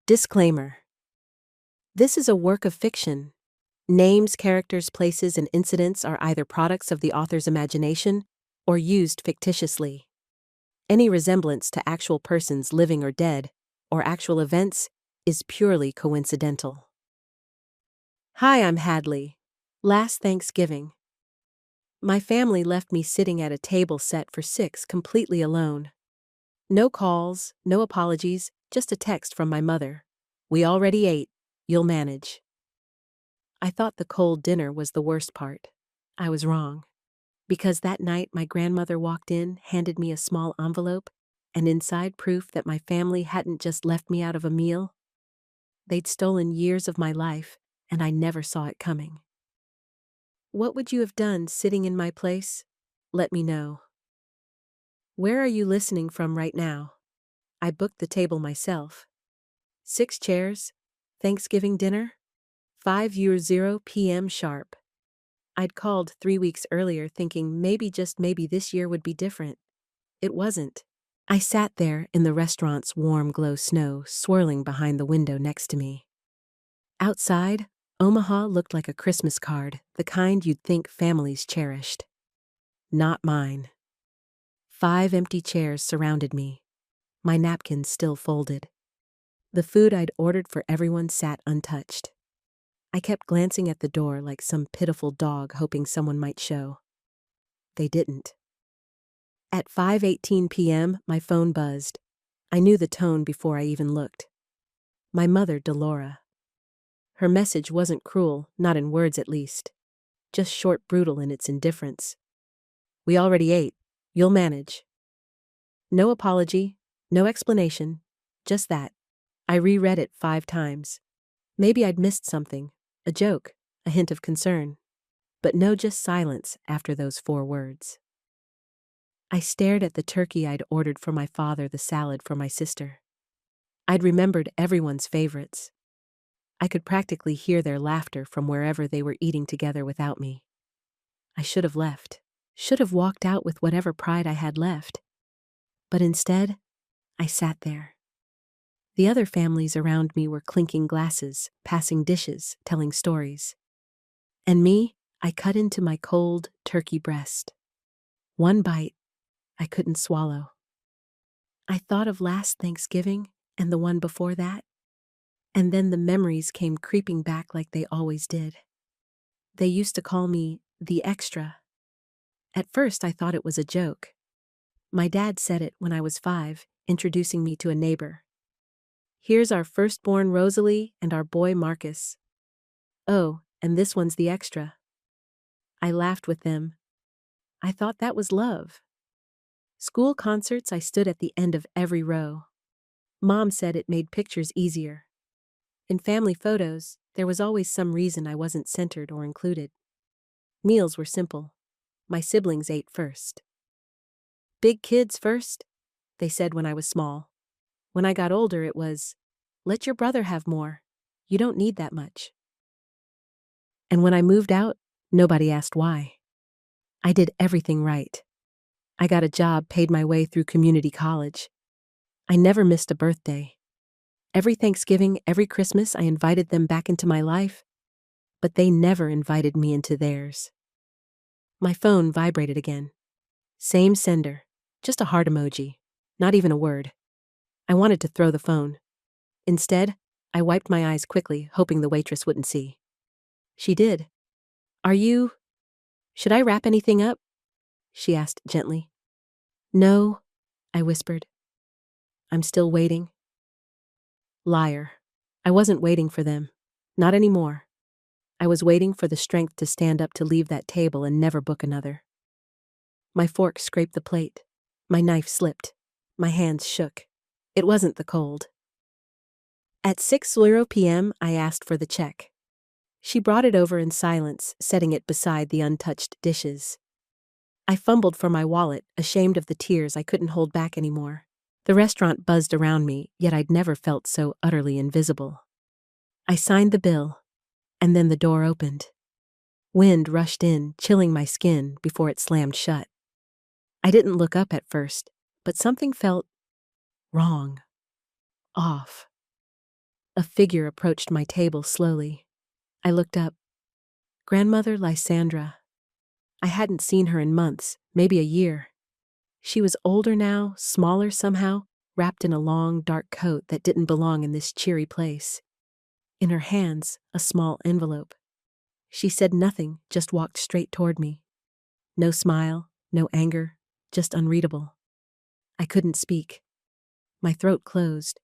Disclaimer. This is a work of fiction. Names, characters, places, and incidents are either products of the author's imagination or used fictitiously. Any resemblance to actual persons living or dead, or actual events, is purely coincidental. Hi, I'm Hadley. Last Thanksgiving, my family left me sitting at a table set for 6 completely alone. No calls, no apologies, just a text from my mother. We already ate. You'll manage. I thought the cold dinner was the worst part. I was wrong. Because that night my grandmother walked in, handed me a small envelope, and inside proof that my family hadn't just left me out of a meal. They'd stolen years of my life, and I never saw it coming. What would you have done sitting in my place? Let me know. Where are you listening from right now? I booked the table myself. 6 chairs, Thanksgiving dinner, 5:00 p.m. sharp. I'd called 3 weeks earlier thinking maybe, just maybe, this year would be different. It wasn't. I sat there in the restaurant's warm glow snow swirling behind the window next to me. Outside, Omaha looked like a Christmas card, the kind you'd think families cherished. Not mine. 5 empty chairs surrounded me, my napkins still folded. The food I'd ordered for everyone sat untouched. I kept glancing at the door like some pitiful dog hoping someone might show. They didn't. At 5:18 p.m., my phone buzzed. I knew the tone before I even looked. My mother, Delora. Her message wasn't cruel, not in words at least. Just short, brutal in its indifference. We already ate. You'll manage. No apology, no explanation, just that. I reread it 5 times. Maybe I'd missed something, a joke, a hint of concern. But no, just silence after those 4 words. I stared at the turkey I'd ordered for my father, the salad for my sister. I'd remembered everyone's favorites. I could practically hear their laughter from wherever they were eating together without me. I should have left. Should have walked out with whatever pride I had left. But instead, I sat there. The other families around me were clinking glasses, passing dishes, telling stories. And me, I cut into my cold turkey breast. One bite, I couldn't swallow. I thought of last Thanksgiving and the one before that, and then the memories came creeping back like they always did. They used to call me the extra. At first I thought it was a joke. My dad said it when I was 5, introducing me to a neighbor. Here's our firstborn Rosalie and our boy Marcus. Oh, and this one's the extra. I laughed with them. I thought that was love. School concerts, I stood at the end of every row. Mom said it made pictures easier. In family photos, there was always some reason I wasn't centered or included. Meals were simple. My siblings ate first. Big kids first, they said when I was small. When I got older, it was, let your brother have more. You don't need that much. And when I moved out, nobody asked why. I did everything right. I got a job, paid my way through community college. I never missed a birthday. Every Thanksgiving, every Christmas, I invited them back into my life, but they never invited me into theirs. My phone vibrated again. Same sender, just a heart emoji, not even a word. I wanted to throw the phone. Instead, I wiped my eyes quickly, hoping the waitress wouldn't see. She did. Should I wrap anything up? She asked gently. No, I whispered. I'm still waiting. Liar. I wasn't waiting for them. Not anymore. I was waiting for the strength to stand up to leave that table and never book another. My fork scraped the plate. My knife slipped. My hands shook. It wasn't the cold. At 6:00 p.m., I asked for the check. She brought it over in silence, setting it beside the untouched dishes. I fumbled for my wallet, ashamed of the tears I couldn't hold back anymore. The restaurant buzzed around me, yet I'd never felt so utterly invisible. I signed the bill, and then the door opened. Wind rushed in, chilling my skin before it slammed shut. I didn't look up at first, but something felt wrong, off. A figure approached my table slowly. I looked up. Grandmother Lysandra. I hadn't seen her in months, maybe a year. She was older now, smaller somehow, wrapped in a long, dark coat that didn't belong in this cheery place. In her hands, a small envelope. She said nothing, just walked straight toward me. No smile, no anger, just unreadable. I couldn't speak. My throat closed.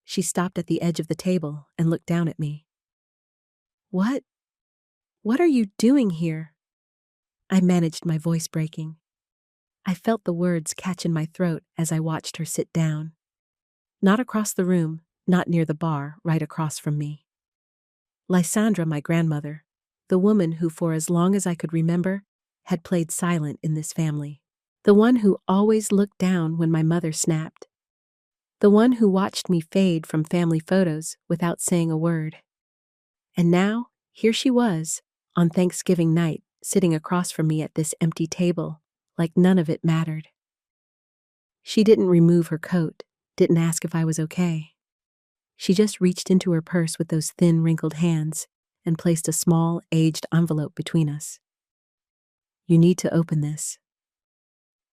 She stopped at the edge of the table and looked down at me. What are you doing here? I managed my voice breaking. I felt the words catch in my throat as I watched her sit down. Not across the room, not near the bar, right across from me. Lysandra, my grandmother, the woman who for as long as I could remember had played silent in this family. The one who always looked down when my mother snapped. The one who watched me fade from family photos without saying a word. And now, here she was, on Thanksgiving night, sitting across from me at this empty table, like none of it mattered. She didn't remove her coat, didn't ask if I was okay. She just reached into her purse with those thin, wrinkled hands and placed a small, aged envelope between us. You need to open this.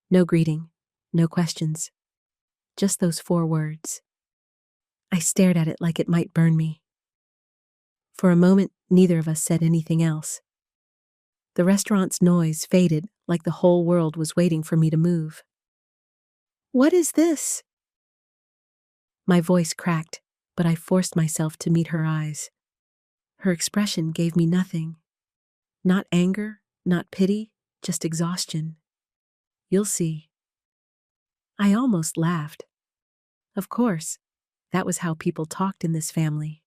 No greeting, no questions. Just those 4 words. I stared at it like it might burn me. For a moment, neither of us said anything else. The restaurant's noise faded like the whole world was waiting for me to move. What is this? My voice cracked, but I forced myself to meet her eyes. Her expression gave me nothing. Not anger, not pity, just exhaustion. You'll see. I almost laughed. Of course, that was how people talked in this family.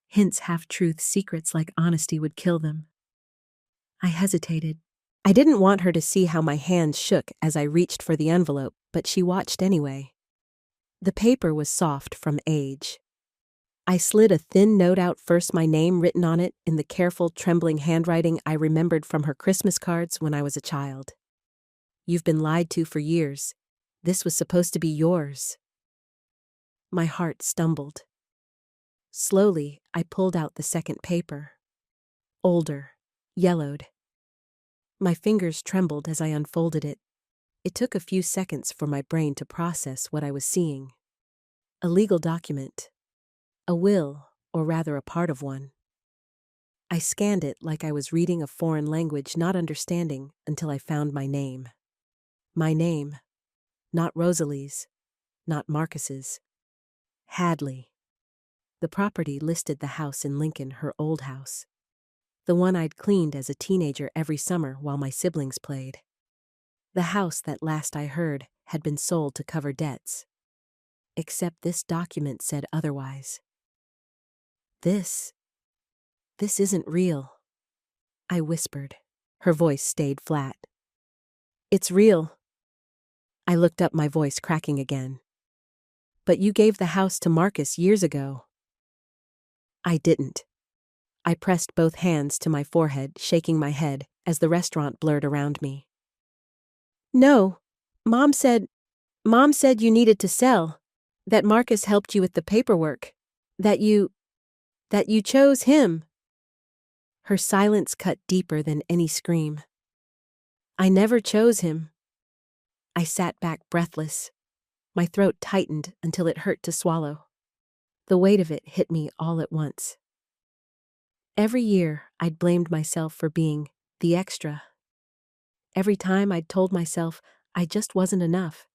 Hints, half-truths, secrets like honesty would kill them. I hesitated. I didn't want her to see how my hands shook as I reached for the envelope, but she watched anyway. The paper was soft from age. I slid a thin note out, first my name written on it in the careful, trembling handwriting I remembered from her Christmas cards when I was a child. You've been lied to for years. This was supposed to be yours. My heart stumbled. Slowly, I pulled out the second paper. Older, yellowed. My fingers trembled as I unfolded it. It took a few seconds for my brain to process what I was seeing. A legal document. A will, or rather a part of one. I scanned it like I was reading a foreign language, not understanding until I found my name. My name. Not Rosalie's. Not Marcus's. Hadley. The property listed the house in Lincoln, her old house. The one I'd cleaned as a teenager every summer while my siblings played. The house that last I heard had been sold to cover debts. Except this document said otherwise. This isn't real, I whispered. Her voice stayed flat. It's real. I looked up, my voice cracking again. But you gave the house to Marcus years ago. I didn't. I pressed both hands to my forehead, shaking my head as the restaurant blurred around me. No, Mom said you needed to sell, that Marcus helped you with the paperwork, that you chose him. Her silence cut deeper than any scream. I never chose him. I sat back breathless. My throat tightened until it hurt to swallow. The weight of it hit me all at once. Every year, I'd blamed myself for being the extra. Every time I'd told myself I just wasn't enough.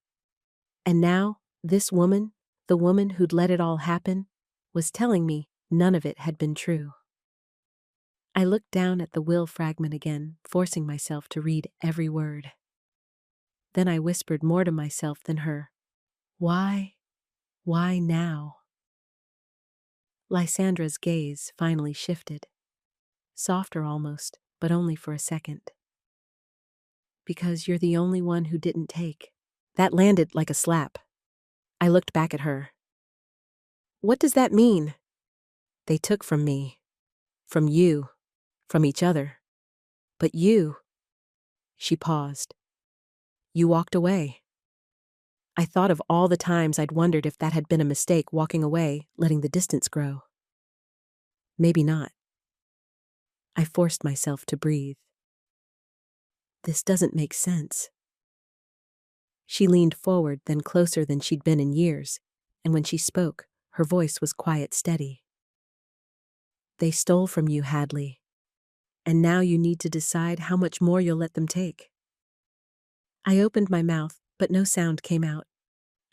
And now, this woman, the woman who'd let it all happen, was telling me none of it had been true. I looked down at the will fragment again, forcing myself to read every word. Then I whispered more to myself than her. Why? Why now? Lysandra's gaze finally shifted. Softer almost, but only for a second. Because you're the only one who didn't take. That landed like a slap. I looked back at her. What does that mean? They took from me. From you. From each other. But you. She paused. You walked away. I thought of all the times I'd wondered if that had been a mistake, walking away, letting the distance grow. Maybe not. I forced myself to breathe. This doesn't make sense. She leaned forward, then closer than she'd been in years, and when she spoke, her voice was quiet, steady. They stole from you, Hadley, and now you need to decide how much more you'll let them take. I opened my mouth, but no sound came out.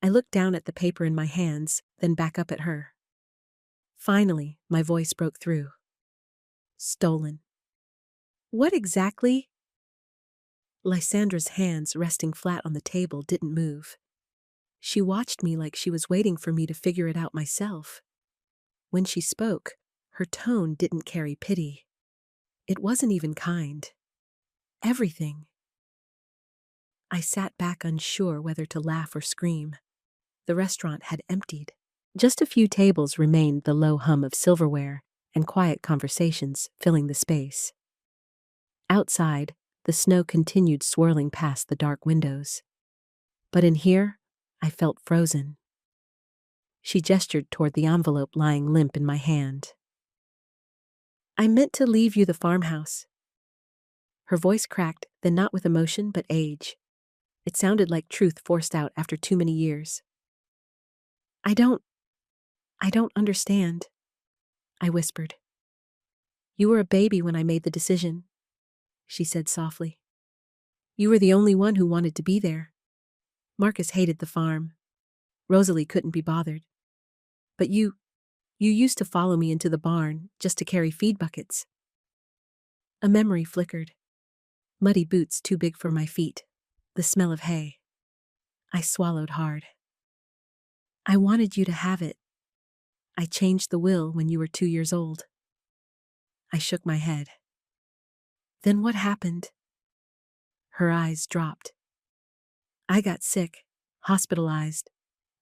I looked down at the paper in my hands, then back up at her. Finally, my voice broke through. Stolen. What exactly? Lysandra's hands, resting flat on the table, didn't move. She watched me like she was waiting for me to figure it out myself. When she spoke, her tone didn't carry pity. It wasn't even kind. Everything. I sat back, unsure whether to laugh or scream. The restaurant had emptied. Just a few tables remained, the low hum of silverware and quiet conversations filling the space. Outside, the snow continued swirling past the dark windows. But in here, I felt frozen. She gestured toward the envelope lying limp in my hand. I meant to leave you the farmhouse. Her voice cracked, then not with emotion but age. It sounded like truth forced out after too many years. I don't understand, I whispered. You were a baby when I made the decision, she said softly. You were the only one who wanted to be there. Marcus hated the farm. Rosalie couldn't be bothered. But you used to follow me into the barn just to carry feed buckets. A memory flickered. Muddy boots too big for my feet. The smell of hay. I swallowed hard. I wanted you to have it. I changed the will when you were 2 years old. I shook my head. Then what happened? Her eyes dropped. I got sick, hospitalized.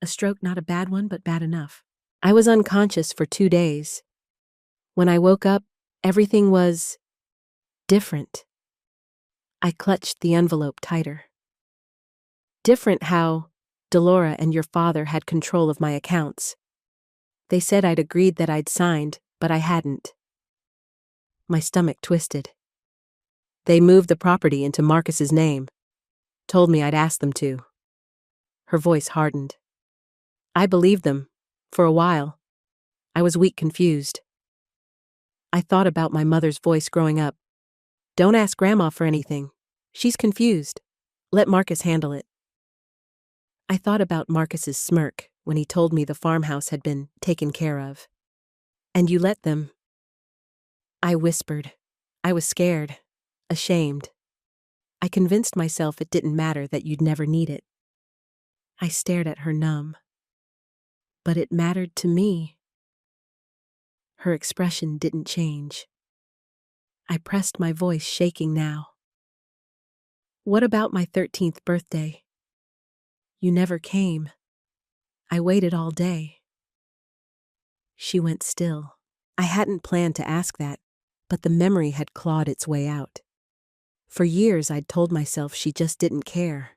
A stroke, not a bad one, but bad enough. I was unconscious for 2 days. When I woke up, everything was different. I clutched the envelope tighter. Different how Delora and your father had control of my accounts. They said I'd agreed that I'd signed, but I hadn't. My stomach twisted. They moved the property into Marcus's name. Told me I'd asked them to. Her voice hardened. I believed them. For a while. I was weak, confused. I thought about my mother's voice growing up. Don't ask Grandma for anything. She's confused. Let Marcus handle it. I thought about Marcus's smirk when he told me the farmhouse had been taken care of. And you let them. I whispered. I was scared. Ashamed. I convinced myself it didn't matter, that you'd never need it. I stared at her, numb. But it mattered to me. Her expression didn't change. I pressed my voice, shaking now. What about my 13th birthday? You never came. I waited all day. She went still. I hadn't planned to ask that, but the memory had clawed its way out. For years I'd told myself she just didn't care.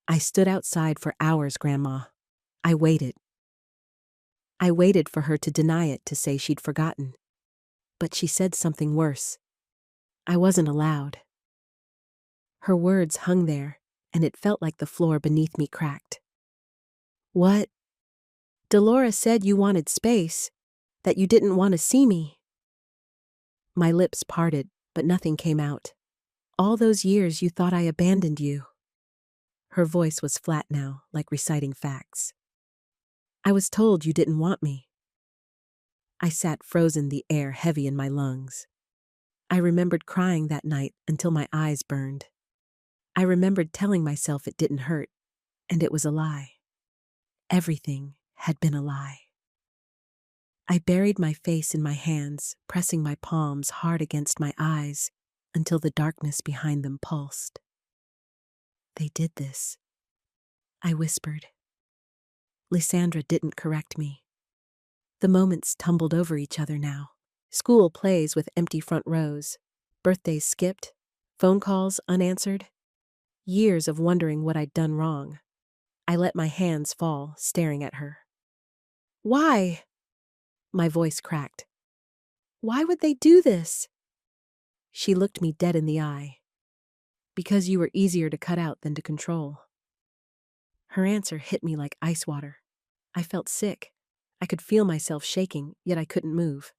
I stood outside for hours, Grandma. I waited. I waited for her to deny it, to say she'd forgotten. But she said something worse. I wasn't allowed. Her words hung there, and it felt like the floor beneath me cracked. What? Delora said you wanted space, that you didn't want to see me. My lips parted, but nothing came out. All those years you thought I abandoned you. Her voice was flat now, like reciting facts. I was told you didn't want me. I sat frozen, the air heavy in my lungs. I remembered crying that night until my eyes burned. I remembered telling myself it didn't hurt, and it was a lie. Everything had been a lie. I buried my face in my hands, pressing my palms hard against my eyes until the darkness behind them pulsed. They did this, I whispered. Lysandra didn't correct me. The moments tumbled over each other now. School plays with empty front rows, birthdays skipped, phone calls unanswered. Years of wondering what I'd done wrong. I let my hands fall, staring at her. Why? My voice cracked. Why would they do this? She looked me dead in the eye. Because you were easier to cut out than to control. Her answer hit me like ice water. I felt sick. I could feel myself shaking, yet I couldn't move.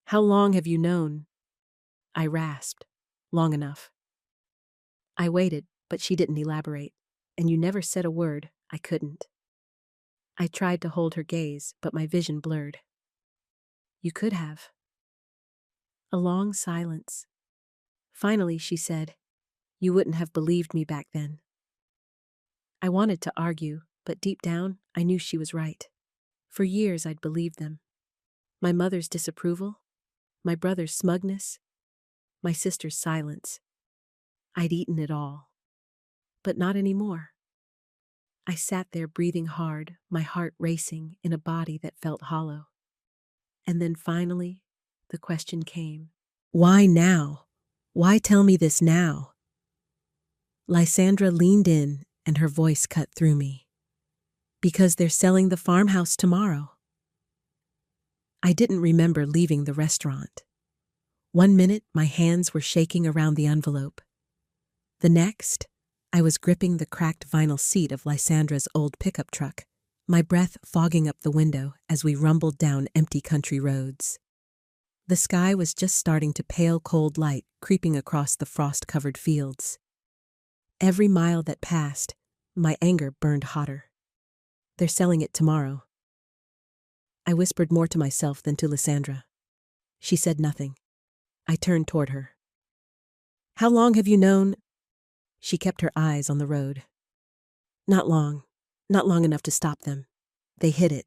How long have you known? I rasped. Long enough. I waited, but she didn't elaborate. And you never said a word. I couldn't. I tried to hold her gaze, but my vision blurred. You could have. A long silence. Finally, she said, you wouldn't have believed me back then. I wanted to argue, but deep down, I knew she was right. For years, I'd believed them. My mother's disapproval, my brother's smugness, my sister's silence. I'd eaten it all. But not anymore. I sat there breathing hard, my heart racing in a body that felt hollow. And then finally, the question came. Why now? Why tell me this now? Lysandra leaned in and her voice cut through me. Because they're selling the farmhouse tomorrow. I didn't remember leaving the restaurant. 1 minute, my hands were shaking around the envelope. The next, I was gripping the cracked vinyl seat of Lysandra's old pickup truck, my breath fogging up the window as we rumbled down empty country roads. The sky was just starting to pale cold light creeping across the frost-covered fields. Every mile that passed, my anger burned hotter. They're selling it tomorrow. I whispered more to myself than to Lysandra. She said nothing. I turned toward her. How long have you known? She kept her eyes on the road. Not long enough to stop them. They hid it.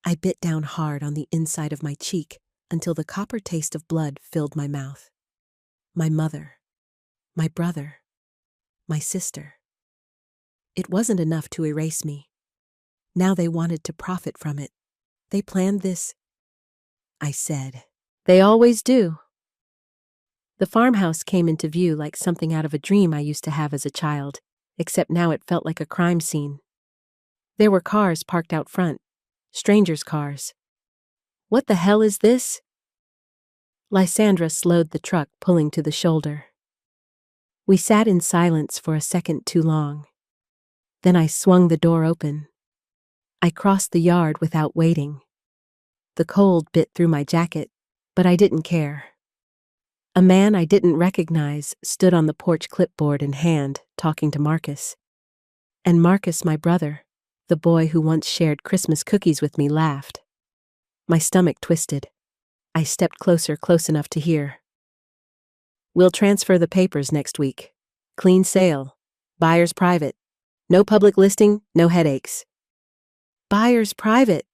I bit down hard on the inside of my cheek until the copper taste of blood filled my mouth. My mother, my brother, my sister. It wasn't enough to erase me. Now they wanted to profit from it. They planned this, I said. They always do. The farmhouse came into view like something out of a dream I used to have as a child, except now it felt like a crime scene. There were cars parked out front, strangers' cars. What the hell is this? Lysandra slowed the truck, pulling to the shoulder. We sat in silence for a second too long. Then I swung the door open. I crossed the yard without waiting. The cold bit through my jacket, but I didn't care. A man I didn't recognize stood on the porch, clipboard in hand, talking to Marcus. And Marcus, my brother, the boy who once shared Christmas cookies with me, laughed. My stomach twisted. I stepped closer, close enough to hear. We'll transfer the papers next week. Clean sale. Buyer's private. No public listing, no headaches. Buyer's private.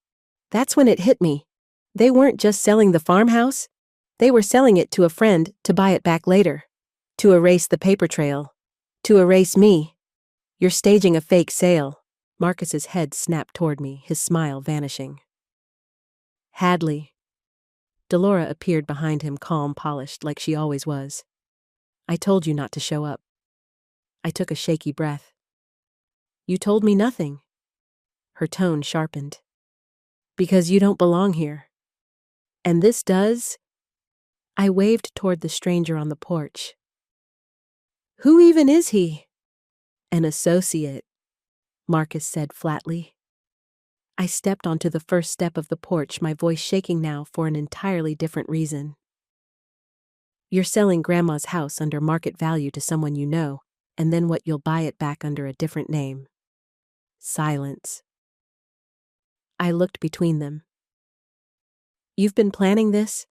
That's when it hit me. They weren't just selling the farmhouse. They were selling it to a friend to buy it back later. To erase the paper trail. To erase me. You're staging a fake sale. Marcus's head snapped toward me, his smile vanishing. Hadley. Delora appeared behind him, calm, polished, like she always was. I told you not to show up. I took a shaky breath. You told me nothing. Her tone sharpened. Because you don't belong here. And this does? I waved toward the stranger on the porch. Who even is he? An associate, Marcus said flatly. I stepped onto the first step of the porch, my voice shaking now for an entirely different reason. You're selling Grandma's house under market value to someone you know, and then you'll buy it back under a different name. Silence. I looked between them. You've been planning this?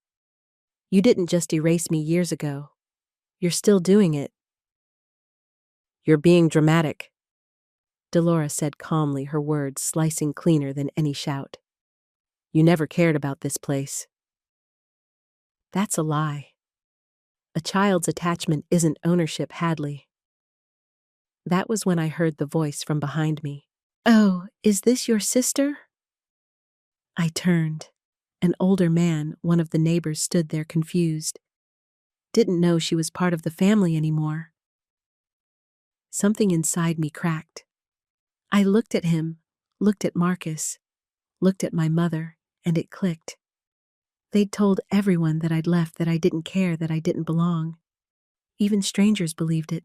You didn't just erase me years ago. You're still doing it. You're being dramatic, Delora said calmly, her words slicing cleaner than any shout. You never cared about this place. That's a lie. A child's attachment isn't ownership, Hadley. That was when I heard the voice from behind me. Oh, is this your sister? I turned. An older man, one of the neighbors, stood there confused. Didn't know she was part of the family anymore. Something inside me cracked. I looked at him, looked at Marcus, looked at my mother, and it clicked. They'd told everyone that I'd left, that I didn't care, that I didn't belong. Even strangers believed it.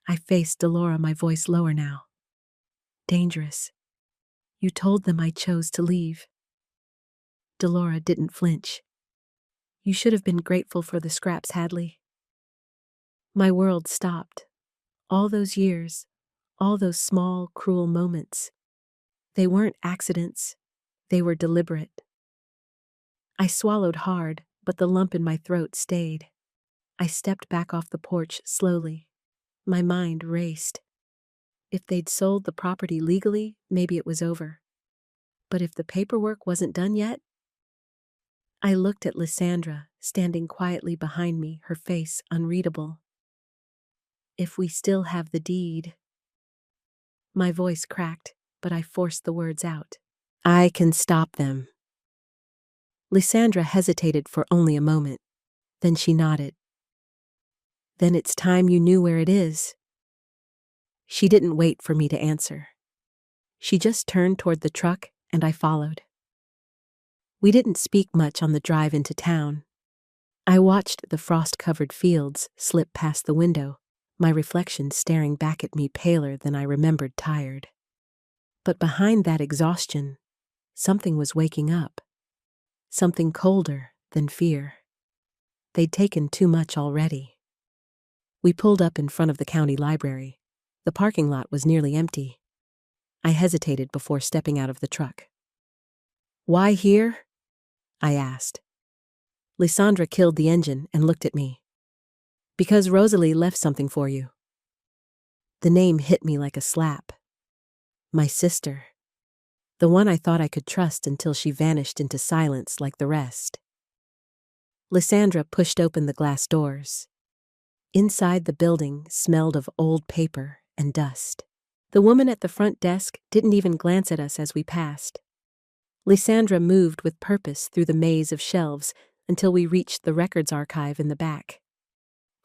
I faced Delora, my voice lower now. Dangerous. You told them I chose to leave. Delora didn't flinch. You should have been grateful for the scraps, Hadley. My world stopped. All those years, all those small, cruel moments. They weren't accidents. They were deliberate. I swallowed hard, but the lump in my throat stayed. I stepped back off the porch slowly. My mind raced. If they'd sold the property legally, maybe it was over. But if the paperwork wasn't done yet? I looked at Lysandra, standing quietly behind me, her face unreadable. If we still have the deed. My voice cracked, but I forced the words out. I can stop them. Lysandra hesitated for only a moment. Then she nodded. Then it's time you knew where it is. She didn't wait for me to answer. She just turned toward the truck, and I followed. We didn't speak much on the drive into town. I watched the frost-covered fields slip past the window, my reflection staring back at me paler than I remembered, tired. But behind that exhaustion, something was waking up. Something colder than fear. They'd taken too much already. We pulled up in front of the county library. The parking lot was nearly empty. I hesitated before stepping out of the truck. Why here? I asked. Lysandra killed the engine and looked at me. Because Rosalie left something for you. The name hit me like a slap. My sister. The one I thought I could trust until she vanished into silence like the rest. Lysandra pushed open the glass doors. Inside, the building smelled of old paper and dust. The woman at the front desk didn't even glance at us as we passed. Lysandra moved with purpose through the maze of shelves until we reached the records archive in the back.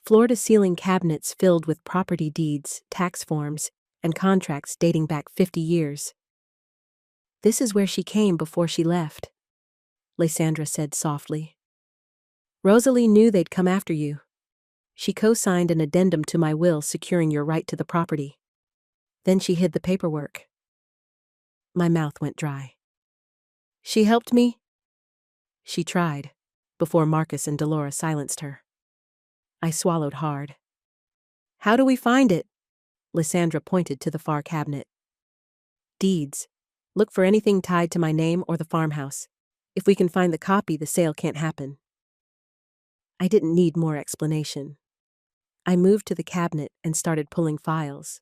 Floor-to-ceiling cabinets filled with property deeds, tax forms, and contracts dating back 50 years. This is where she came before she left, Lysandra said softly. Rosalie knew they'd come after you. She co-signed an addendum to my will securing your right to the property. Then she hid the paperwork. My mouth went dry. She helped me? She tried, before Marcus and Delora silenced her. I swallowed hard. How do we find it? Lysandra pointed to the far cabinet. Deeds. Look for anything tied to my name or the farmhouse. If we can find the copy, the sale can't happen. I didn't need more explanation. I moved to the cabinet and started pulling files.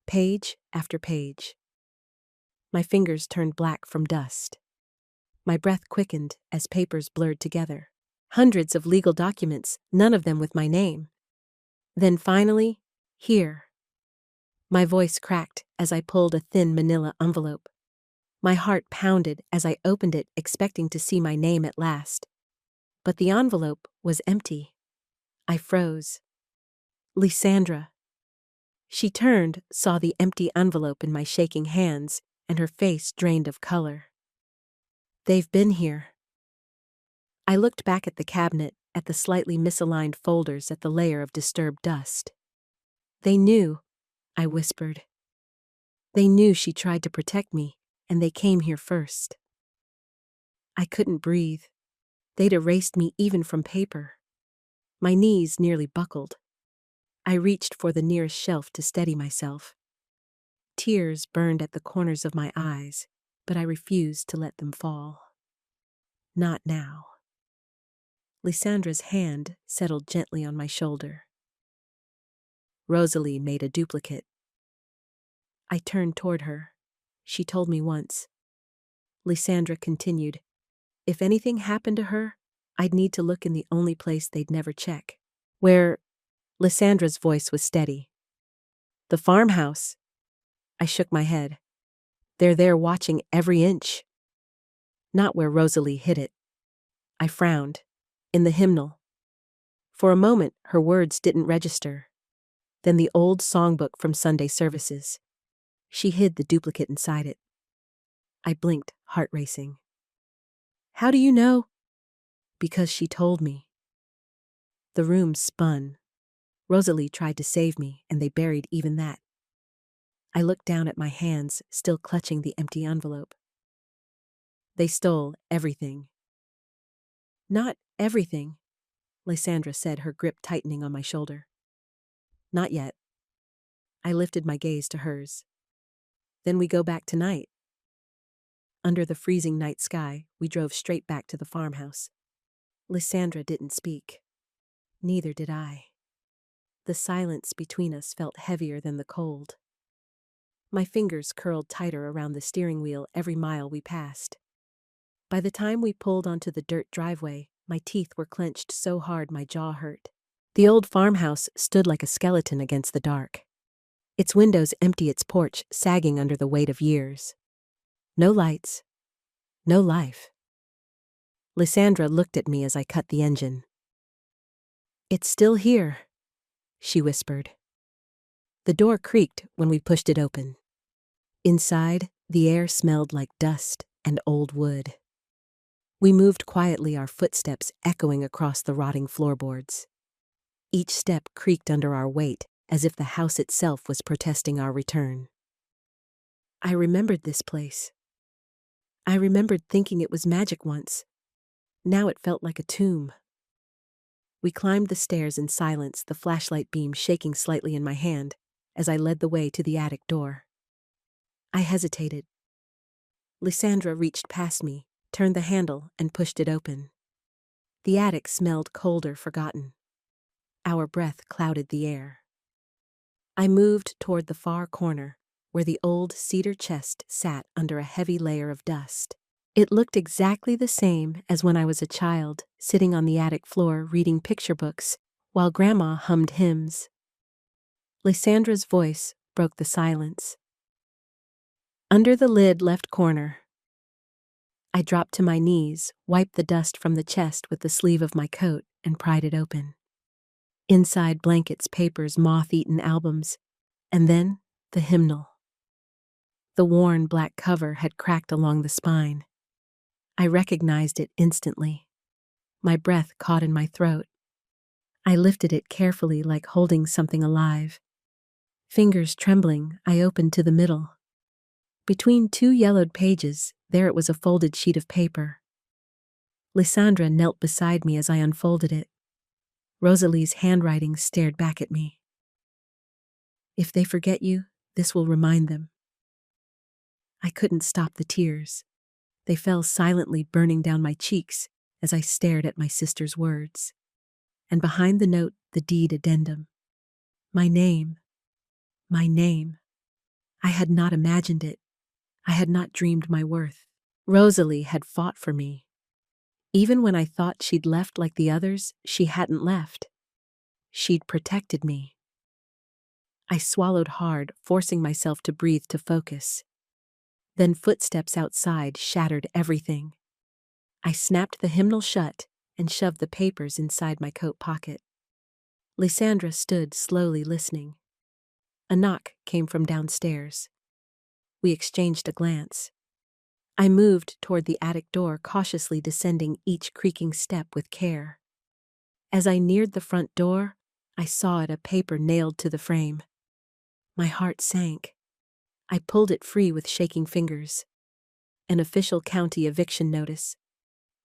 Page after page. My fingers turned black from dust. My breath quickened as papers blurred together. Hundreds of legal documents, none of them with my name. Then finally, here. My voice cracked as I pulled a thin manila envelope. My heart pounded as I opened it, expecting to see my name at last. But the envelope was empty. I froze. Lysandra. She turned, saw the empty envelope in my shaking hands, and her face drained of color. They've been here. I looked back at the cabinet, at the slightly misaligned folders, at the layer of disturbed dust. They knew, I whispered. They knew she tried to protect me, and they came here first. I couldn't breathe. They'd erased me even from paper. My knees nearly buckled. I reached for the nearest shelf to steady myself. Tears burned at the corners of my eyes, but I refused to let them fall. Not now. Lysandra's hand settled gently on my shoulder. Rosalie made a duplicate. I turned toward her. She told me once. Lysandra continued, if anything happened to her, I'd need to look in the only place they'd never check. Where? Lysandra's voice was steady. The farmhouse. I shook my head. They're there watching every inch. Not where Rosalie hid it. I frowned. In the hymnal. For a moment, her words didn't register. Then the old songbook from Sunday services. She hid the duplicate inside it. I blinked, heart racing. How do you know? Because she told me. The room spun. Rosalie tried to save me, and they buried even that. I looked down at my hands, still clutching the empty envelope. They stole everything. Not everything, Lysandra said, her grip tightening on my shoulder. Not yet. I lifted my gaze to hers. Then we go back tonight. Under the freezing night sky, we drove straight back to the farmhouse. Lysandra didn't speak. Neither did I. The silence between us felt heavier than the cold. My fingers curled tighter around the steering wheel every mile we passed. By the time we pulled onto the dirt driveway, my teeth were clenched so hard my jaw hurt. The old farmhouse stood like a skeleton against the dark. Its windows empty, its porch sagging under the weight of years. No lights. No life. Lysandra looked at me as I cut the engine. It's still here, she whispered. The door creaked when we pushed it open. Inside, the air smelled like dust and old wood. We moved quietly, our footsteps echoing across the rotting floorboards. Each step creaked under our weight, as if the house itself was protesting our return. I remembered this place. I remembered thinking it was magic once. Now it felt like a tomb. We climbed the stairs in silence, the flashlight beam shaking slightly in my hand as I led the way to the attic door. I hesitated. Lysandra reached past me, turned the handle, and pushed it open. The attic smelled colder, forgotten. Our breath clouded the air. I moved toward the far corner, where the old cedar chest sat under a heavy layer of dust. It looked exactly the same as when I was a child, sitting on the attic floor reading picture books, while Grandma hummed hymns. Lysandra's voice broke the silence. Under the lid left corner. I dropped to my knees, wiped the dust from the chest with the sleeve of my coat, and pried it open. Inside, blankets, papers, moth-eaten albums, and then the hymnal. The worn black cover had cracked along the spine. I recognized it instantly. My breath caught in my throat. I lifted it carefully, like holding something alive. Fingers trembling, I opened to the middle. Between two yellowed pages, there it was, a folded sheet of paper. Lysandra knelt beside me as I unfolded it. Rosalie's handwriting stared back at me. If they forget you, this will remind them. I couldn't stop the tears. They fell silently, burning down my cheeks as I stared at my sister's words. And behind the note, the deed addendum. My name. My name. I had not imagined it. I had not dreamed my worth. Rosalie had fought for me. Even when I thought she'd left like the others, she hadn't left. She'd protected me. I swallowed hard, forcing myself to breathe, to focus. Then footsteps outside shattered everything. I snapped the hymnal shut and shoved the papers inside my coat pocket. Lysandra stood slowly listening. A knock came from downstairs. We exchanged a glance. I moved toward the attic door, cautiously descending each creaking step with care. As I neared the front door, I saw it, a paper nailed to the frame. My heart sank. I pulled it free with shaking fingers. An official county eviction notice.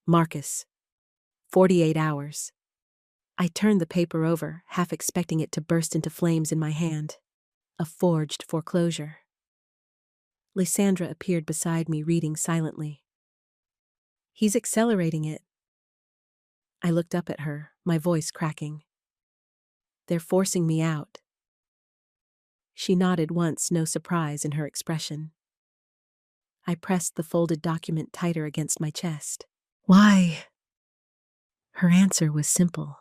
Marcus. 48 hours. I turned the paper over, half expecting it to burst into flames in my hand. A forged foreclosure. Lysandra appeared beside me, reading silently. He's accelerating it. I looked up at her, my voice cracking. They're forcing me out. She nodded once, no surprise in her expression. I pressed the folded document tighter against my chest. Why? Her answer was simple.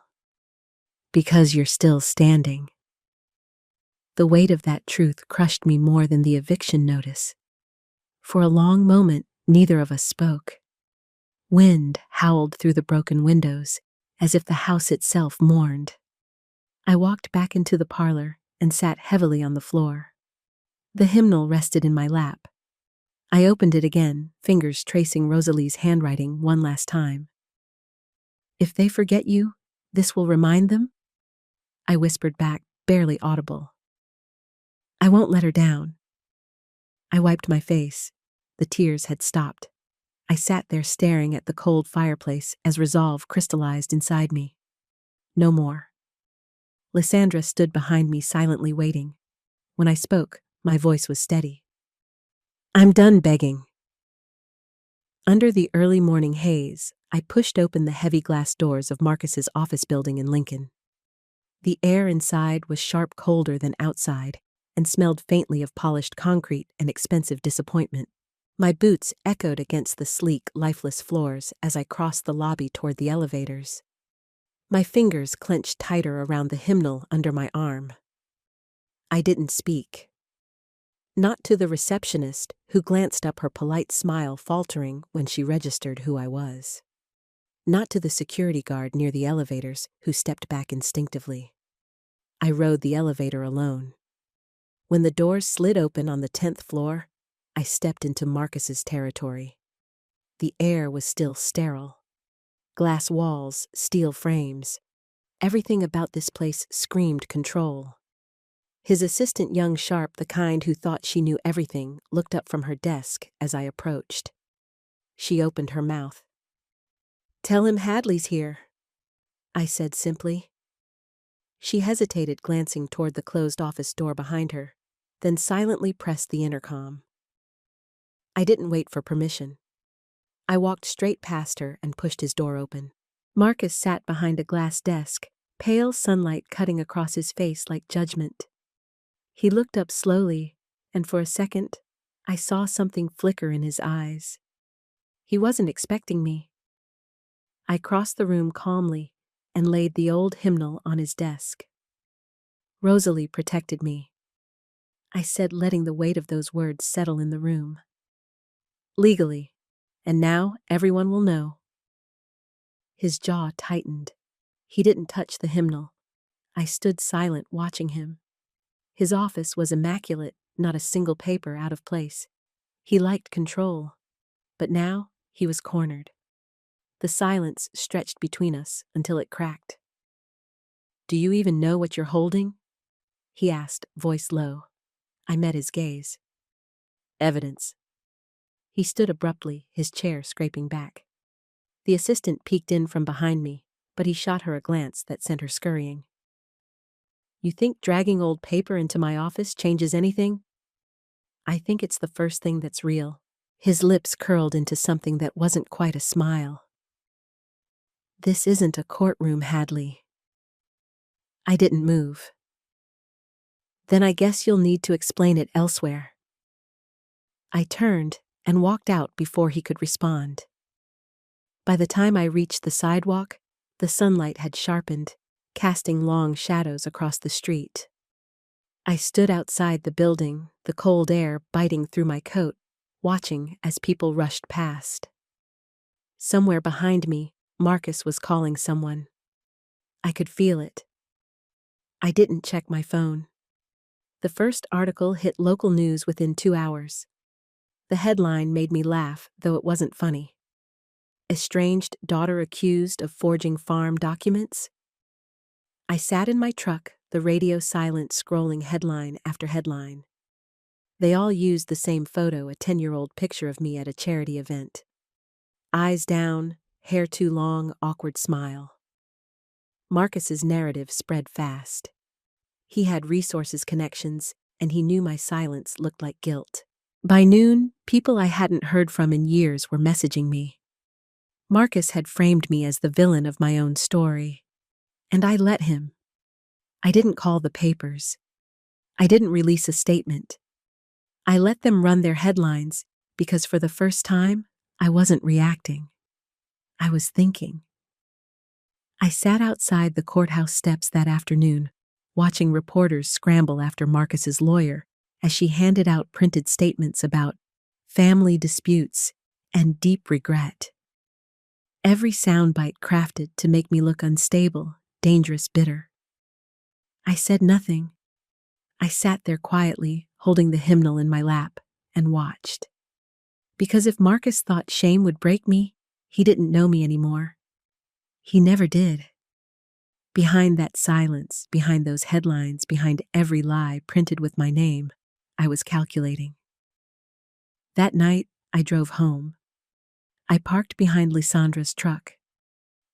Because you're still standing. The weight of that truth crushed me more than the eviction notice. For a long moment, neither of us spoke. Wind howled through the broken windows, as if the house itself mourned. I walked back into the parlor and sat heavily on the floor. The hymnal rested in my lap. I opened it again, fingers tracing Rosalie's handwriting one last time. "If they forget you, this will remind them?" I whispered back, barely audible. "I won't let her down." I wiped my face. The tears had stopped. I sat there staring at the cold fireplace as resolve crystallized inside me. No more. Lysandra stood behind me silently waiting. When I spoke, my voice was steady. "I'm done begging." Under the early morning haze, I pushed open the heavy glass doors of Marcus's office building in Lincoln. The air inside was sharp colder than outside and smelled faintly of polished concrete and expensive disappointment. My boots echoed against the sleek, lifeless floors as I crossed the lobby toward the elevators. My fingers clenched tighter around the hymnal under my arm. I didn't speak. Not to the receptionist, who glanced up, her polite smile faltering when she registered who I was. Not to the security guard near the elevators, who stepped back instinctively. I rode the elevator alone. When the doors slid open on the 10th floor, I stepped into Marcus's territory. The air was still sterile. Glass walls, steel frames. Everything about this place screamed control. His assistant, young Sharp, the kind who thought she knew everything, looked up from her desk as I approached. She opened her mouth. "Tell him Hadley's here," I said simply. She hesitated, glancing toward the closed office door behind her, then silently pressed the intercom. I didn't wait for permission. I walked straight past her and pushed his door open. Marcus sat behind a glass desk, pale sunlight cutting across his face like judgment. He looked up slowly, and for a second, I saw something flicker in his eyes. He wasn't expecting me. I crossed the room calmly and laid the old hymnal on his desk. "Rosalie protected me," I said, letting the weight of those words settle in the room. "Legally, and now everyone will know." His jaw tightened. He didn't touch the hymnal. I stood silent, watching him. His office was immaculate, not a single paper out of place. He liked control, but now he was cornered. The silence stretched between us until it cracked. "Do you even know what you're holding?" he asked, voice low. I met his gaze. "Evidence." He stood abruptly, his chair scraping back. The assistant peeked in from behind me, but he shot her a glance that sent her scurrying. "You think dragging old paper into my office changes anything?" "I think it's the first thing that's real." His lips curled into something that wasn't quite a smile. "This isn't a courtroom, Hadley." I didn't move. "Then I guess you'll need to explain it elsewhere." I turned and walked out before he could respond. By the time I reached the sidewalk, the sunlight had sharpened, casting long shadows across the street. I stood outside the building, the cold air biting through my coat, watching as people rushed past. Somewhere behind me, Marcus was calling someone. I could feel it. I didn't check my phone. The first article hit local news within 2 hours. The headline made me laugh, though it wasn't funny. "Estranged daughter accused of forging farm documents?" I sat in my truck, the radio silent, scrolling headline after headline. They all used the same photo, a 10-year-old picture of me at a charity event. Eyes down, hair too long, awkward smile. Marcus's narrative spread fast. He had resources, connections, and he knew my silence looked like guilt. By noon, people I hadn't heard from in years were messaging me. Marcus had framed me as the villain of my own story. And I let him. I didn't call the papers. I didn't release a statement. I let them run their headlines because for the first time, I wasn't reacting. I was thinking. I sat outside the courthouse steps that afternoon, watching reporters scramble after Marcus's lawyer as she handed out printed statements about family disputes and deep regret. Every soundbite crafted to make me look unstable, dangerous, bitter. I said nothing. I sat there quietly, holding the hymnal in my lap, and watched. Because if Marcus thought shame would break me, he didn't know me anymore. He never did. Behind that silence, behind those headlines, behind every lie printed with my name, I was calculating. That night, I drove home. I parked behind Lysandra's truck.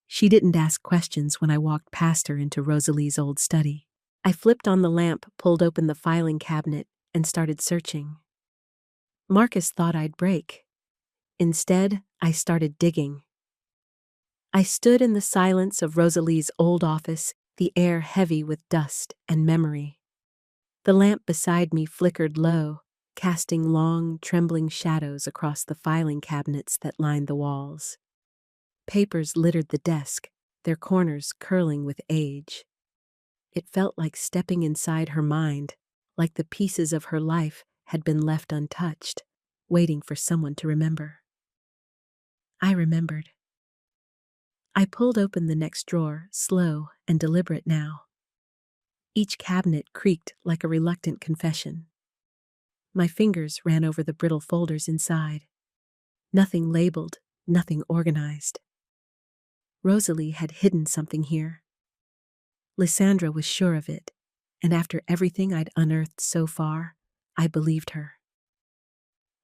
She didn't ask questions when I walked past her into Rosalie's old study. I flipped on the lamp, pulled open the filing cabinet, and started searching. Marcus thought I'd break. Instead, I started digging. I stood in the silence of Rosalie's old office, the air heavy with dust and memory. The lamp beside me flickered low, casting long, trembling shadows across the filing cabinets that lined the walls. Papers littered the desk, their corners curling with age. It felt like stepping inside her mind, like the pieces of her life had been left untouched, waiting for someone to remember. I remembered. I pulled open the next drawer, slow and deliberate now. Each cabinet creaked like a reluctant confession. My fingers ran over the brittle folders inside. Nothing labeled, nothing organized. Rosalie had hidden something here. Lysandra was sure of it, and after everything I'd unearthed so far, I believed her.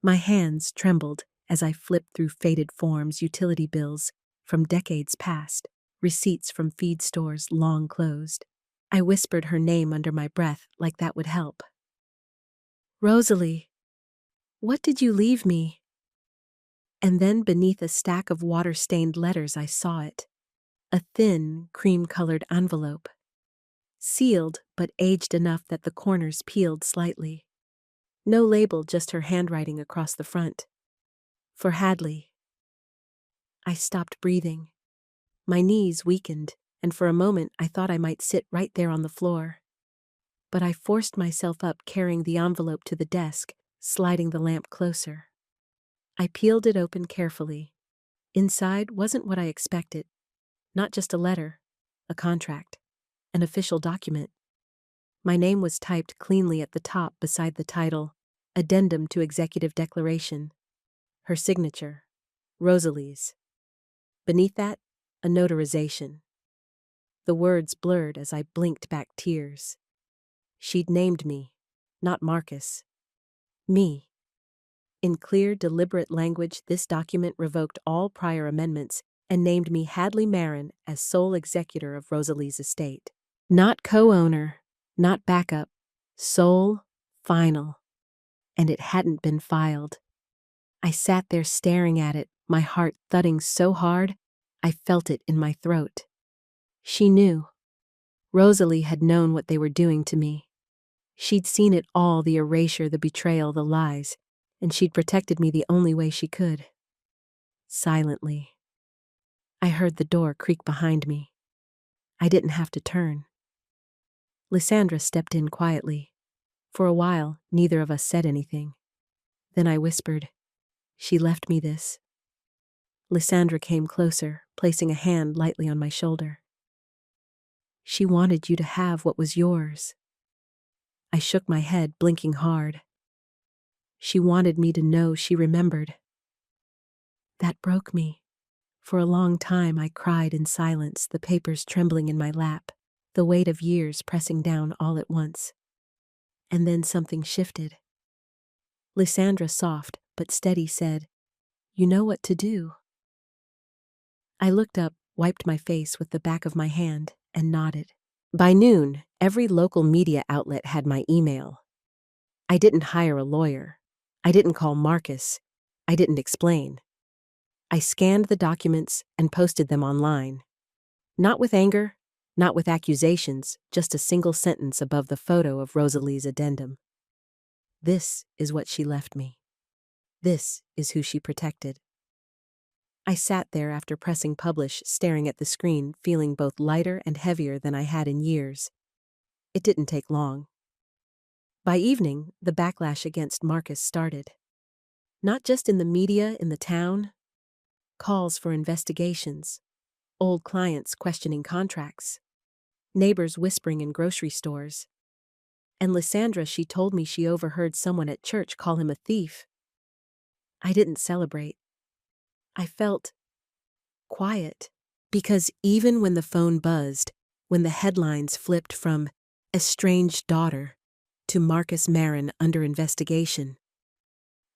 My hands trembled as I flipped through faded forms, utility bills from decades past, receipts from feed stores long closed. I whispered her name under my breath like that would help. Rosalie, what did you leave me? And then beneath a stack of water-stained letters I saw it. A thin, cream-colored envelope. Sealed, but aged enough that the corners peeled slightly. No label, just her handwriting across the front. For Hadley. I stopped breathing. My knees weakened, and for a moment I thought I might sit right there on the floor. But I forced myself up, carrying the envelope to the desk, sliding the lamp closer. I peeled it open carefully. Inside wasn't what I expected. Not just a letter, a contract, an official document. My name was typed cleanly at the top beside the title, Addendum to Executive Declaration. Her signature, Rosalie's. Beneath that, a notarization. The words blurred as I blinked back tears. She'd named me, not Marcus. Me. In clear, deliberate language, this document revoked all prior amendments and named me Hadley Marin as sole executor of Rosalie's estate. Not co-owner, not backup, sole, final. And it hadn't been filed. I sat there staring at it, my heart thudding so hard, I felt it in my throat. She knew. Rosalie had known what they were doing to me. She'd seen it all, the erasure, the betrayal, the lies, and she'd protected me the only way she could. Silently. I heard the door creak behind me. I didn't have to turn. Lysandra stepped in quietly. For a while, neither of us said anything. Then I whispered, "She left me this." Lysandra came closer, placing a hand lightly on my shoulder. "She wanted you to have what was yours." I shook my head, blinking hard. "She wanted me to know she remembered." That broke me. For a long time I cried in silence, the papers trembling in my lap, the weight of years pressing down all at once. And then something shifted. Lysandra, soft but steady, said, "You know what to do." I looked up, wiped my face with the back of my hand, and nodded. By noon, every local media outlet had my email. I didn't hire a lawyer. I didn't call Marcus. I didn't explain. I scanned the documents and posted them online. Not with anger, not with accusations, just a single sentence above the photo of Rosalie's addendum. This is what she left me. This is who she protected. I sat there after pressing publish, staring at the screen, feeling both lighter and heavier than I had in years. It didn't take long. By evening, the backlash against Marcus started. Not just in the media, in the town. Calls for investigations. Old clients questioning contracts. Neighbors whispering in grocery stores. And Lysandra, she told me she overheard someone at church call him a thief. I didn't celebrate. I felt quiet. Because even when the phone buzzed, when the headlines flipped from "Estranged Daughter" to "Marcus Maron under investigation,"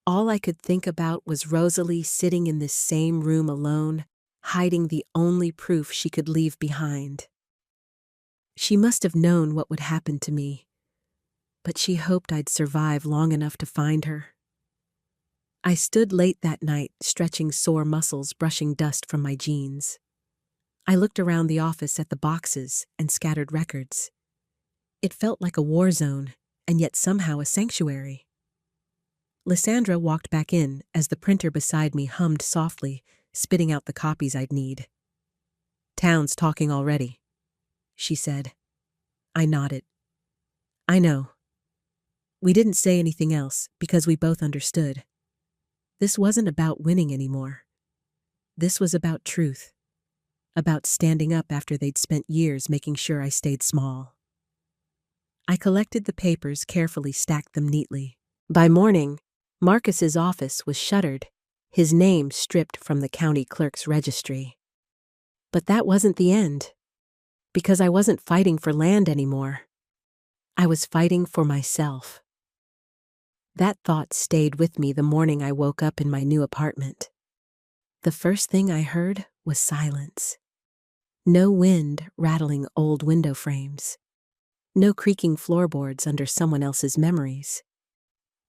all I could think about was Rosalie sitting in this same room alone, hiding the only proof she could leave behind. She must have known what would happen to me, but she hoped I'd survive long enough to find her. I stood late that night, stretching sore muscles, brushing dust from my jeans. I looked around the office at the boxes and scattered records. It felt like a war zone, and yet somehow a sanctuary. Lysandra walked back in as the printer beside me hummed softly, spitting out the copies I'd need. "Town's talking already," she said. I nodded. "I know." We didn't say anything else because we both understood. This wasn't about winning anymore. This was about truth. About standing up after they'd spent years making sure I stayed small. I collected the papers, carefully stacked them neatly. By morning, Marcus's office was shuttered, his name stripped from the county clerk's registry. But that wasn't the end, because I wasn't fighting for land anymore. I was fighting for myself. That thought stayed with me the morning I woke up in my new apartment. The first thing I heard was silence. No wind rattling old window frames. No creaking floorboards under someone else's memories.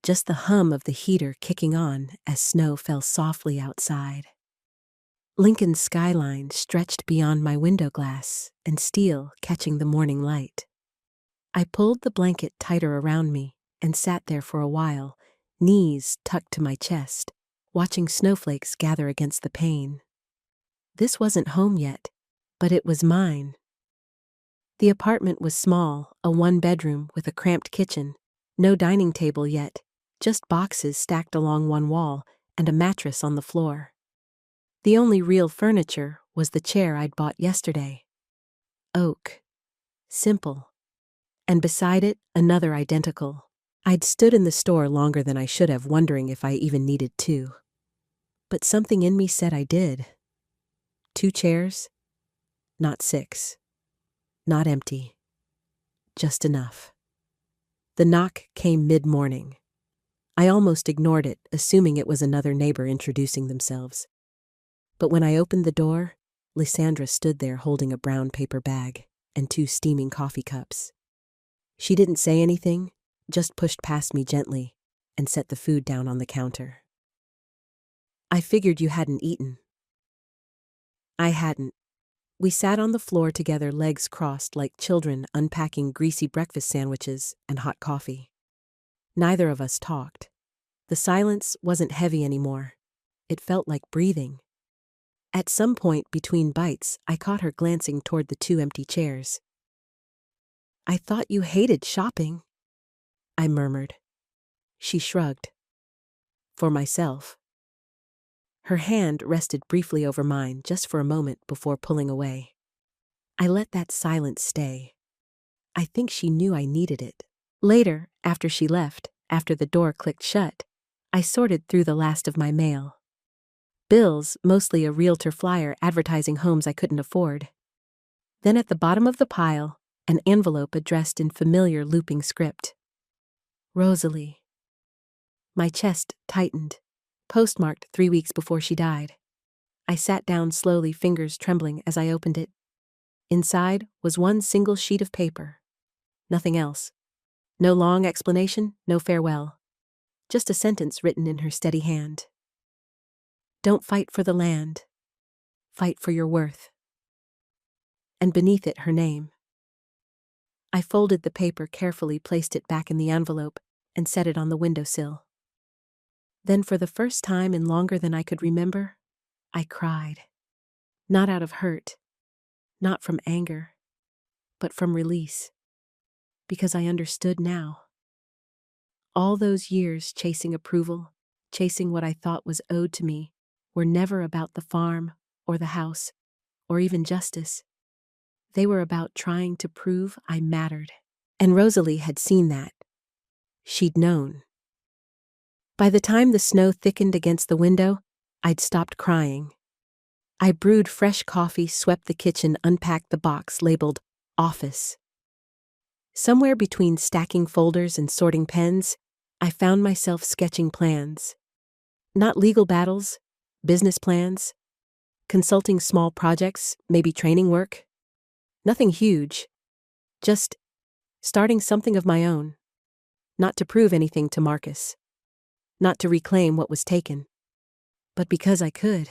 Just the hum of the heater kicking on as snow fell softly outside. Lincoln's skyline stretched beyond my window glass and steel catching the morning light. I pulled the blanket tighter around me and sat there for a while, knees tucked to my chest, watching snowflakes gather against the pane. This wasn't home yet, but it was mine. The apartment was small, a one-bedroom with a cramped kitchen, no dining table yet, just boxes stacked along one wall and a mattress on the floor. The only real furniture was the chair I'd bought yesterday. Oak. Simple. And beside it, another identical. I'd stood in the store longer than I should have, wondering if I even needed two. But something in me said I did. 2 chairs? Not 6. Not empty. Just enough. The knock came mid-morning. I almost ignored it, assuming it was another neighbor introducing themselves. But when I opened the door, Lysandra stood there holding a brown paper bag and 2 steaming coffee cups. She didn't say anything, just pushed past me gently and set the food down on the counter. "I figured you hadn't eaten." I hadn't. We sat on the floor together, legs crossed like children unpacking greasy breakfast sandwiches and hot coffee. Neither of us talked. The silence wasn't heavy anymore. It felt like breathing. At some point between bites, I caught her glancing toward the 2 empty chairs. "I thought you hated shopping," I murmured. She shrugged. "For myself." Her hand rested briefly over mine, just for a moment before pulling away. I let that silence stay. I think she knew I needed it. Later, after she left, after the door clicked shut, I sorted through the last of my mail. Bills, mostly a realtor flyer advertising homes I couldn't afford. Then at the bottom of the pile, an envelope addressed in familiar looping script. Rosalie. My chest tightened. Postmarked 3 weeks before she died. I sat down slowly, fingers trembling as I opened it. Inside was one single sheet of paper. Nothing else. No long explanation, no farewell. Just a sentence written in her steady hand. "Don't fight for the land. Fight for your worth." And beneath it, her name. I folded the paper carefully, placed it back in the envelope, and set it on the windowsill. Then, for the first time in longer than I could remember, I cried. Not out of hurt, not from anger, but from release. Because I understood now. All those years chasing approval, chasing what I thought was owed to me, were never about the farm or the house or even justice. They were about trying to prove I mattered. And Rosalie had seen that. She'd known. By the time the snow thickened against the window, I'd stopped crying. I brewed fresh coffee, swept the kitchen, unpacked the box labeled office. Somewhere between stacking folders and sorting pens, I found myself sketching plans. Not legal battles, business plans, consulting small projects, maybe training work. Nothing huge. Just starting something of my own. Not to prove anything to Marcus. Not to reclaim what was taken. But because I could.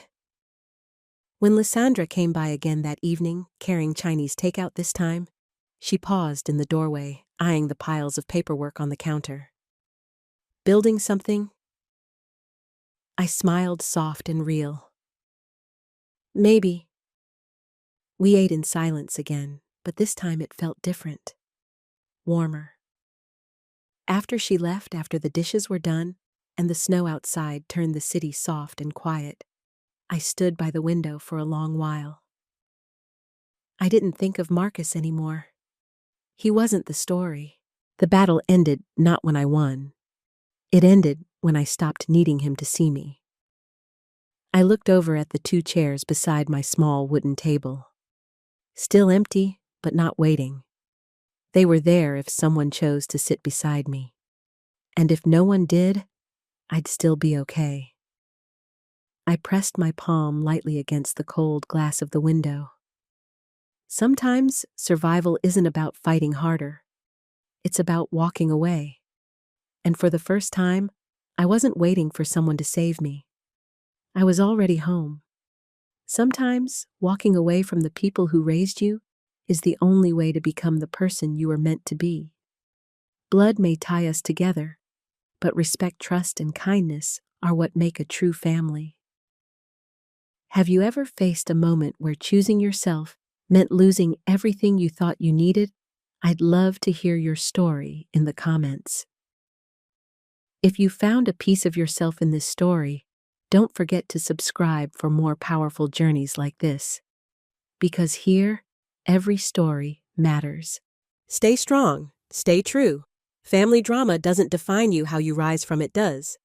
When Lysandra came by again that evening, carrying Chinese takeout this time, she paused in the doorway, eyeing the piles of paperwork on the counter. Building something? I smiled soft and real. Maybe. We ate in silence again, but this time it felt different. Warmer. After she left, after the dishes were done, and the snow outside turned the city soft and quiet, I stood by the window for a long while. I didn't think of Marcus anymore. He wasn't the story. The battle ended not when I won. It ended when I stopped needing him to see me. I looked over at the 2 chairs beside my small wooden table. Still empty, but not waiting. They were there if someone chose to sit beside me. And if no one did, I'd still be okay. I pressed my palm lightly against the cold glass of the window. Sometimes survival isn't about fighting harder. It's about walking away. And for the first time, I wasn't waiting for someone to save me. I was already home. Sometimes walking away from the people who raised you is the only way to become the person you were meant to be. Blood may tie us together, but respect, trust, and kindness are what make a true family. Have you ever faced a moment where choosing yourself meant losing everything you thought you needed? I'd love to hear your story in the comments. If you found a piece of yourself in this story, don't forget to subscribe for more powerful journeys like this. Because here, every story matters. Stay strong, stay true. Family drama doesn't define you, how you rise from it does.